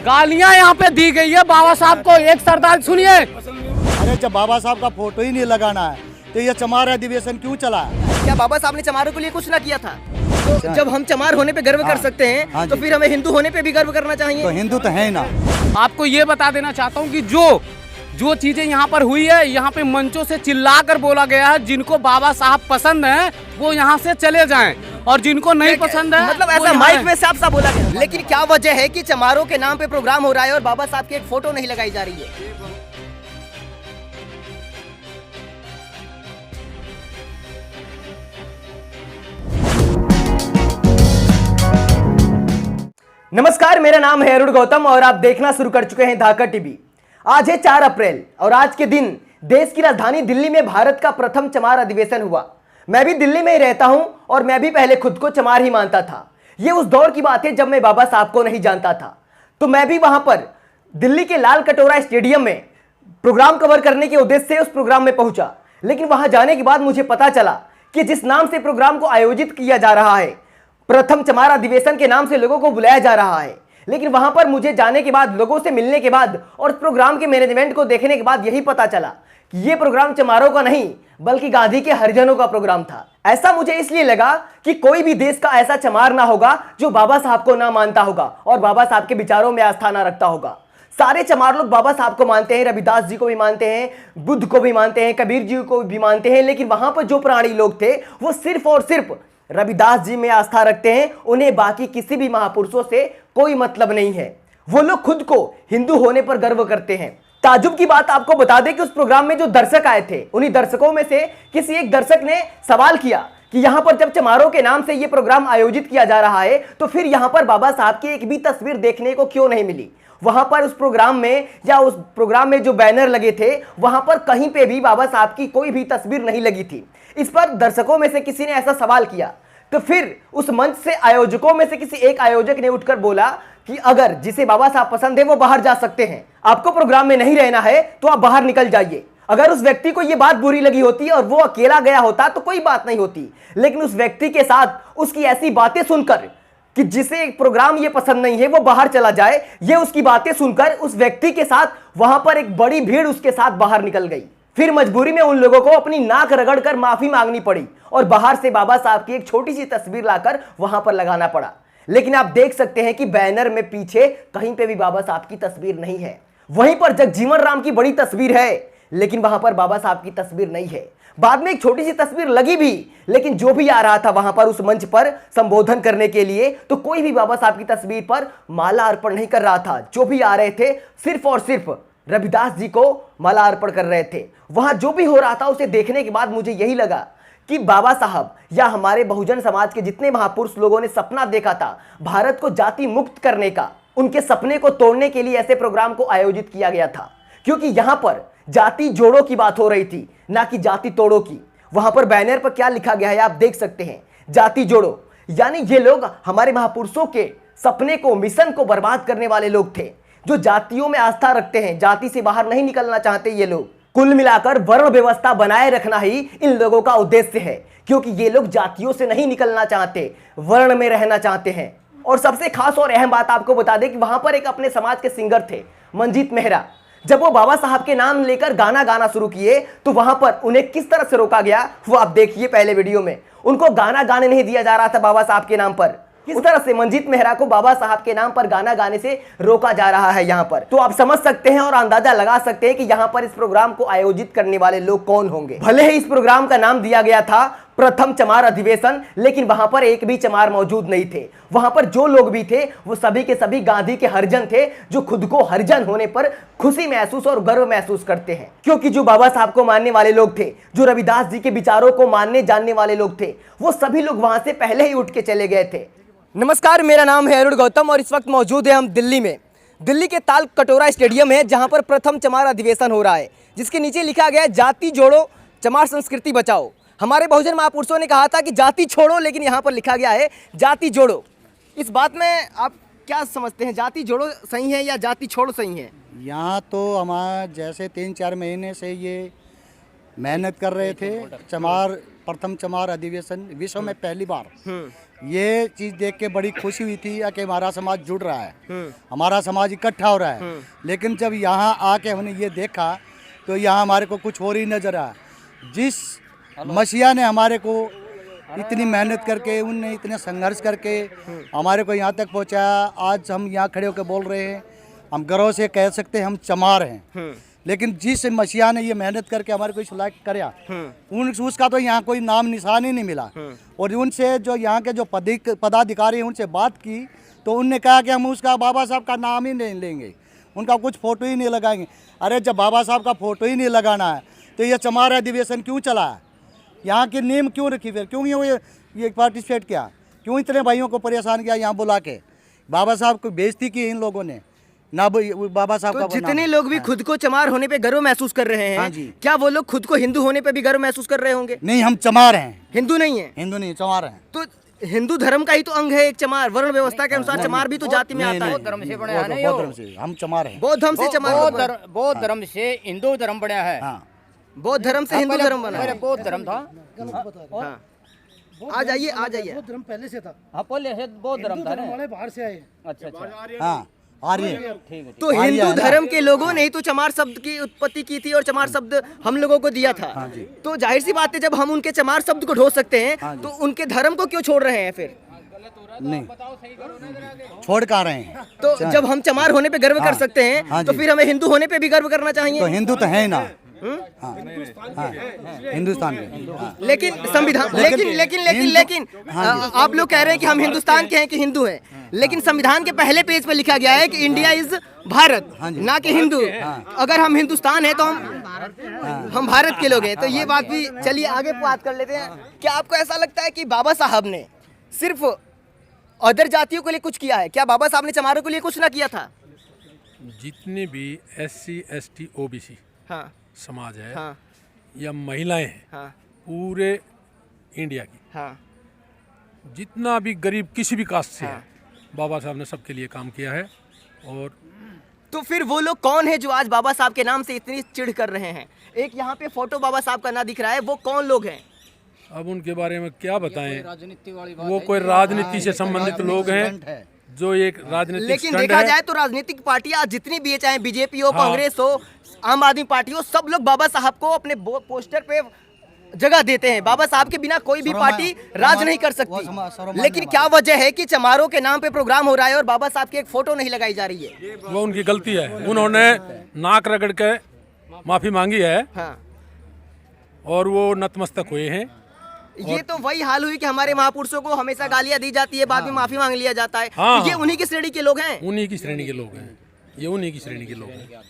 गालियां यहाँ पे दी गई है बाबा साहब को। एक सरदार सुनिए, अरे जब बाबा साहब का फोटो ही नहीं लगाना है तो ये चमार अधिवेशन क्यों चला है? क्या बाबा साहब ने चमारों के लिए कुछ ना किया था? तो जब हम चमार होने पे गर्व कर सकते हैं हाँ तो जी। फिर हमें हिंदू होने पे भी गर्व करना चाहिए। तो हिंदू तो है ही ना। आपको ये बता देना चाहता हूँ कि जो चीजें यहाँ पर हुई है, यहाँ पे मंचों से चिल्ला कर बोला गया है जिनको बाबा साहब पसंद है वो यहाँ से चले जाएं और जिनको नहीं पसंद है मतलब वो ऐसा यहाँ माइक है। में साफ साफ बोला गया। लेकिन क्या वजह है कि चमारों के नाम पे प्रोग्राम हो रहा है और बाबा साहब की एक फोटो नहीं लगाई जा रही है? नमस्कार, मेरा नाम है अरुण गौतम और आप देखना शुरू कर चुके हैं धाका टीवी। आज है 4 अप्रैल और आज के दिन देश की राजधानी दिल्ली में भारत का प्रथम चमार अधिवेशन हुआ। मैं भी दिल्ली में ही रहता हूं और मैं भी पहले खुद को चमार ही मानता था। ये उस दौर की बात है जब मैं बाबा साहब को नहीं जानता था। तो मैं भी वहां पर दिल्ली के लाल कटोरा स्टेडियम में प्रोग्राम कवर करने के उद्देश्य से उस प्रोग्राम में पहुंचा। लेकिन वहां जाने के बाद मुझे पता चला कि जिस नाम से प्रोग्राम को आयोजित किया जा रहा है, प्रथम चमार अधिवेशन के नाम से लोगों को बुलाया जा रहा है, लेकिन वहां पर मुझे जाने के बाद, लोगों से मिलने के बाद और उस प्रोग्राम के मैनेजमेंट को देखने के बाद यही पता चला कि ये प्रोग्राम चमारों का नहीं बल्कि गांधी के हरिजनों का प्रोग्राम था। ऐसा मुझे इसलिए लगा कि कोई भी देश का ऐसा चमार ना होगा जो बाबा साहब को ना मानता होगा और बाबा साहब के विचारों में आस्था ना रखता होगा। सारे चमार लोग बाबा साहब को मानते हैं, रविदास जी को भी मानते हैं, बुद्ध को भी मानते हैं, कबीर जी को भी मानते हैं, लेकिन वहां पर जो प्राणी लोग थे वो सिर्फ और सिर्फ रविदास जी में आस्था रखते हैं। उन्हें बाकी किसी भी महापुरुषों से कोई मतलब नहीं है। वो लोग खुद को हिंदू होने पर गर्व करते हैं। ताजुब की बात आपको बता दें कि उस प्रोग्राम में जो दर्शक आए थे, उन्हीं दर्शकों में से किसी एक दर्शक ने सवाल किया कि यहां पर जब चमारों के नाम से यह प्रोग्राम आयोजित किया जा रहा है तो फिर यहां पर बाबा साहब की एक भी तस्वीर देखने को क्यों नहीं मिली? वहां पर उस प्रोग्राम में या उस प्रोग्राम में जो बैनर लगे थे वहां पर कहीं पे भी बाबा साहब की कोई भी तस्वीर नहीं लगी थी। इस पर दर्शकों में से किसी ने ऐसा सवाल किया तो फिर उस मंच से आयोजकों में से किसी एक आयोजक ने उठकर बोला कि अगर जिसे बाबा साहब पसंद है वो बाहर जा सकते हैं, आपको प्रोग्राम में नहीं रहना है तो आप बाहर निकल जाइए। अगर उस व्यक्ति को यह बात बुरी लगी होती और वो अकेला गया होता तो कोई बात नहीं होती, लेकिन उस व्यक्ति के साथ उसकी ऐसी बातें सुनकर कि जिसे एक प्रोग्राम ये पसंद नहीं है वो बाहर चला जाए, ये उसकी बातें सुनकर उस व्यक्ति के साथ वहां पर एक बड़ी भीड़ उसके साथ बाहर निकल गई। फिर मजबूरी में उन लोगों को अपनी नाक रगड़कर माफी मांगनी पड़ी और बाहर से बाबा साहब की एक छोटी सी तस्वीर लाकर वहां पर लगाना पड़ा। लेकिन आप देख सकते हैं कि बैनर में पीछे कहीं पे भी बाबा साहब की तस्वीर नहीं है। वहीं पर जगजीवन राम की बड़ी तस्वीर है लेकिन वहां पर बाबा साहब की तस्वीर नहीं है। बाद में एक छोटी सी तस्वीर लगी भी, लेकिन जो भी आ रहा था वहां पर उस मंच पर संबोधन करने के लिए तो कोई भी बाबा साहब की तस्वीर पर माला अर्पण नहीं कर रहा था। जो भी आ रहे थे सिर्फ और सिर्फ रविदास जी को माला अर्पण कर रहे थे। वहां जो भी हो रहा था उसे देखने के बाद मुझे यही लगा कि बाबा साहब या हमारे बहुजन समाज के जितने महापुरुष लोगों ने सपना देखा था भारत को जाति मुक्त करने का, उनके सपने को तोड़ने के लिए ऐसे प्रोग्राम को आयोजित किया गया था। क्योंकि यहां पर जाति जोड़ो की बात हो रही थी, ना कि जाति तोड़ो की। वहां पर बैनर पर क्या लिखा गया है आप देख सकते हैं, जाति जोड़ो। यानी ये लोग हमारे महापुरुषों के सपने को, मिशन को बर्बाद करने वाले लोग थे, जो जातियों में आस्था रखते हैं, जाति से बाहर नहीं निकलना चाहते ये लोग। कुल मिलाकर वर्ण व्यवस्था बनाए रखना ही इन लोगों का उद्देश्य है, क्योंकि ये लोग जातियों से नहीं निकलना चाहते, वर्ण में रहना चाहते हैं। और सबसे खास और अहम बात आपको बता दें कि वहां पर एक अपने समाज के सिंगर थे, मंजीत मेहरा। जब वो बाबा साहब के नाम लेकर गाना गाना शुरू किए तो वहां पर उन्हें किस तरह से रोका गया वो आप देखिए पहले वीडियो में। उनको गाना गाने नहीं दिया जा रहा था बाबा साहब के नाम पर। किस तरह से मंजीत मेहरा को बाबा साहब के नाम पर गाना गाने से रोका जा रहा है यहाँ पर, तो आप समझ सकते हैं और अंदाजा लगा सकते हैं कि यहाँ पर इस प्रोग्राम को आयोजित करने वाले लोग कौन होंगे। भले ही इस प्रोग्राम का नाम दिया गया था प्रथम चमार अधिवेशन, लेकिन वहां पर एक भी चमार मौजूद नहीं थे। वहां पर जो लोग भी थे वो सभी के सभी गांधी के हरिजन थे, जो खुद को हरिजन होने पर खुशी महसूस और गर्व महसूस करते हैं। क्योंकि जो बाबा साहब को मानने वाले लोग थे, जो रविदास जी के विचारों को मानने जानने वाले लोग थे, वो सभी लोग वहां से पहले ही उठ के चले गए थे। नमस्कार, मेरा नाम है अरुण गौतम और इस वक्त मौजूद है हम दिल्ली में। दिल्ली के ताल कटोरा स्टेडियम है जहां पर प्रथम चमार अधिवेशन हो रहा है, जिसके नीचे लिखा गया है जाति जोड़ो, चमार संस्कृति बचाओ। हमारे बहुजन महापुरुषों ने कहा था कि जाति छोड़ो, लेकिन यहाँ पर लिखा गया है जाति जोड़ो। इस बात में आप क्या समझते हैं, जाति जोड़ो सही है या जाति छोड़ो सही है? यहाँ तो हमारे जैसे 3-4 महीने से ये मेहनत कर रहे थे चमार प्रथम चमार अधिवेशन विश्व में पहली बार ये चीज़ देख के बड़ी खुशी हुई थी कि हमारा समाज जुड़ रहा है, हमारा समाज इकट्ठा हो रहा है। लेकिन जब यहाँ आके हमने ये देखा तो यहाँ हमारे को कुछ और ही नजर आया। जिस मसीहा ने हमारे को इतनी मेहनत करके, उनने इतने संघर्ष करके हमारे को यहाँ तक पहुँचाया, आज हम यहाँ खड़े होकर बोल रहे हैं, हम गर्व से कह सकते हैं हम चमार हैं। लेकिन जिस मसीहा ने ये मेहनत करके हमारे को सिलेक्ट कराया, उसका तो यहाँ कोई नाम निशान ही नहीं मिला। और उनसे जो यहाँ के जो पदाधिकारी हैं उनसे बात की तो उनने कहा कि हम उसका बाबा साहब का नाम ही नहीं लेंगे, उनका कुछ फोटो ही नहीं लगाएंगे। अरे जब बाबा साहब का फोटो ही नहीं लगाना है तो ये चमार अधिवेशन क्यों चला है? यहाँ की नीम क्यों रखी, फिर क्यों ये पार्टिसिपेट किया, क्यों इतने भाइयों को परेशान किया यहाँ बुला के? बाबा साहब को बेइज्जती की इन लोगों ने ना, बाबा साहब तो जितने लोग भी खुद को चमार होने पे गर्व महसूस कर रहे हैं, हाँ जी। क्या वो लोग खुद को हिंदू होने पे भी गर्व महसूस कर रहे होंगे? नहीं, हम चमार हैं, हिंदू नहीं है। हिंदू नहीं चमार हैं। तो हिंदू धर्म का ही तो अंग है एक चमार, वर्ण व्यवस्था के अनुसार चमार भी तो जाति में आता है। धर्म से बना है ना, बौद्ध धर्म से हम चमार हैं। बौद्ध धर्म से चमार, बौद्ध धर्म से हिंदू धर्म बना है। हाँ, बौद्ध धर्म से हिंदू धर्म बना पहले है। बौद्ध धर्म था। हाँ। आ जाइए, आ जाइए। बौद्ध धर्म पहले से था, हाँ, पहले से बौद्ध धर्म था ना। वाले बाहर से आए। अच्छा अच्छा, हाँ, आर्य। ठीक है। तो हिंदू धर्म के लोगों ने ही तो चमार शब्द की उत्पत्ति की थी और चमार शब्द हम लोगों को दिया था। तो जाहिर सी बात है जब हम उनके चमार शब्द को ढो सकते हैं तो उनके धर्म को क्यों छोड़ रहे हैं फिर? नहीं, छोड़ कहाँ रहे हैं? तो जब हम चमार होने पे गर्व कर सकते हैं तो फिर हमें हिंदू होने पे भी गर्व करना चाहिए। तो हिंदू तो है ही ना। हाँ, हाँ, हिंदुस्तान में। हाँ। लेकिन संविधान, लेकिन आप लोग कह रहे हैं कि हम हिंदुस्तान के हैं कि हिंदू हैं, लेकिन संविधान के पहले पेज पे लिखा गया है कि इंडिया इज भारत, ना कि हिंदू। अगर हम हिंदुस्तान है तो हम भारत के लोग हैं। तो ये बात भी, चलिए आगे बात कर लेते हैं। क्या आपको ऐसा लगता है कि बाबा साहब ने सिर्फ अदर जातियों के लिए कुछ किया है? क्या बाबा साहब ने चमारों के लिए कुछ ना किया था? जितने भी SC ST OBC हाँ समाज है, हाँ या महिलाएं हैं, हाँ पूरे इंडिया की, हाँ जितना भी गरीब किसी भी कास्ट से है, बाबा साहब ने सबके लिए काम किया है। और तो फिर वो लोग कौन है जो आज बाबा साहब के नाम से इतनी चिढ़ कर रहे हैं? एक यहाँ पे फोटो बाबा साहब का ना दिख रहा है, वो कौन लोग हैं? अब उनके बारे में क्या बताएं? राजनीति वाली बात वो कोई राजनीति से संबंधित लोग हैं जो एक राजनीतिक लेकिन स्टंट देखा है। जाए तो राजनीतिक पार्टियां जितनी भी है, चाहे बीजेपी हो, कांग्रेस हो, आम आदमी पार्टी हो, सब लोग बाबा साहब को अपने पोस्टर पे जगह देते हैं। बाबा साहब के बिना कोई भी पार्टी राज नहीं कर सकती। लेकिन क्या वजह है कि चमारों के नाम पे प्रोग्राम हो रहा है और बाबा साहब की एक फोटो नहीं लगाई जा रही है? वो उनकी गलती है, उन्होंने नाक रगड़ के माफी मांगी है हाँ, और वो नतमस्तक हुए हैं। ये तो वही हाल हुई कि हमारे महापुरुषों को हमेशा गालियां दी जाती है, बाद में माफी मांग लिया जाता है। हाँ, तो ये उन्हीं की श्रेणी के लोग हैं। उन्हीं की श्रेणी के लोग हैं, ये उन्हीं की श्रेणी के लोग हैं।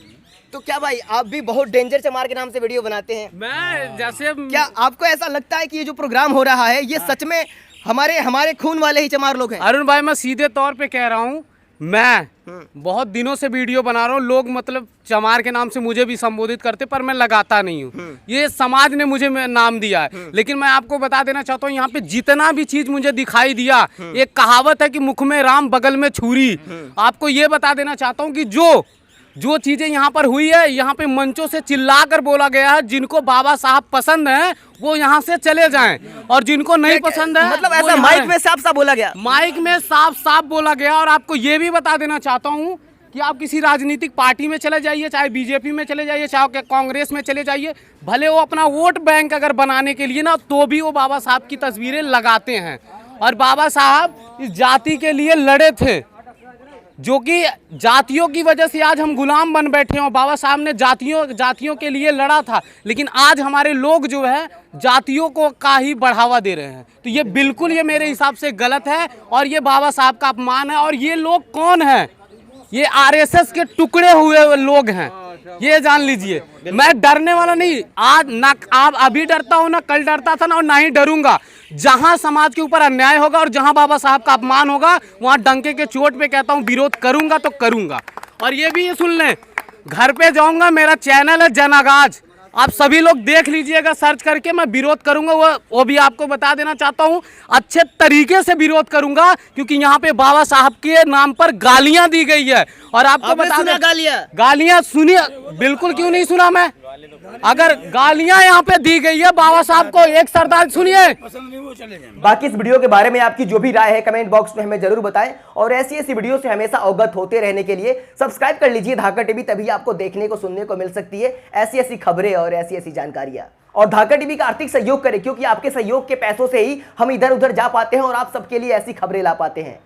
तो क्या भाई, आप भी बहुत डेंजर चमार के नाम से वीडियो बनाते हैं? मैं जैसे क्या आपको ऐसा लगता है कि ये जो प्रोग्राम हो रहा है ये सच में हमारे खून वाले ही चमार लोग हैं? अरुण भाई, मैं सीधे तौर पे कह रहा हूँ, मैं बहुत दिनों से वीडियो बना रहा हूँ। लोग मतलब चमार के नाम से मुझे भी संबोधित करते, पर मैं लगाता नहीं हूँ। ये समाज ने मुझे नाम दिया है। लेकिन मैं आपको बता देना चाहता हूँ, यहाँ पे जितना भी चीज मुझे दिखाई दिया, एक कहावत है कि मुख में राम बगल में छुरी। आपको ये बता देना चाहता हूँ कि जो चीजें यहाँ पर हुई है, यहाँ पे मंचों से चिल्ला कर बोला गया है, जिनको बाबा साहब पसंद हैं वो यहाँ से चले जाएं, और जिनको नहीं पसंद है मतलब वो ऐसा यहाँ माइक रहें। में साफ साफ बोला गया? माइक में साफ साफ बोला गया। और आपको ये भी बता देना चाहता हूँ कि आप किसी राजनीतिक पार्टी में चले जाइए, चाहे बीजेपी में चले जाइए, चाहे कांग्रेस में चले जाइए, भले वो अपना वोट बैंक अगर बनाने के लिए ना, तो भी वो बाबा साहब की तस्वीरें लगाते हैं। और बाबा साहब इस जाति के लिए लड़े थे, जो कि जातियों की वजह से आज हम गुलाम बन बैठे हैं। बाबा साहब ने जातियों के लिए लड़ा था, लेकिन आज हमारे लोग जो है जातियों को का ही बढ़ावा दे रहे हैं। तो ये बिल्कुल, ये मेरे हिसाब से गलत है और ये बाबा साहब का अपमान है। और ये लोग कौन है? ये RSS के टुकड़े हुए लोग हैं, ये जान लीजिए। मैं डरने वाला नहीं, आज ना आप अभी डरता हूँ, ना कल डरता था, ना और ना ही डरूंगा। जहां समाज के ऊपर अन्याय होगा और जहां बाबा साहब का अपमान होगा, वहां डंके के चोट पे कहता हूं विरोध करूंगा तो करूंगा। और ये भी सुन लें, घर पे जाऊंगा, मेरा चैनल है जन आगाज, आप सभी लोग देख लीजिएगा सर्च करके। मैं विरोध करूंगा, वो भी आपको बता देना चाहता हूं, अच्छे तरीके से विरोध करूंगा, क्योंकि यहाँ पे बाबा साहब के नाम पर गालियां दी गई है। और आपको बता दें, गालियां सुनिए, बिल्कुल क्यों नहीं सुना मैं, अगर गालियां यहाँ पे दी गई है बाबा साहब को, एक सरदार सुनिए, बाकी इस वीडियो के बारे में आपकी जो भी राय है कमेंट बॉक्स में हमें जरूर बताएं और ऐसी ऐसी वीडियो से हमेशा अवगत होते रहने के लिए सब्सक्राइब कर लीजिए धाका टीवी, तभी आपको देखने को सुनने को मिल सकती है ऐसी ऐसी खबरें और ऐसी ऐसी जानकारियां। और धाका टीवी का आर्थिक सहयोग करें, क्योंकि आपके सहयोग के पैसों से ही हम इधर उधर जा पाते हैं और आप सबके लिए ऐसी खबरें ला पाते हैं।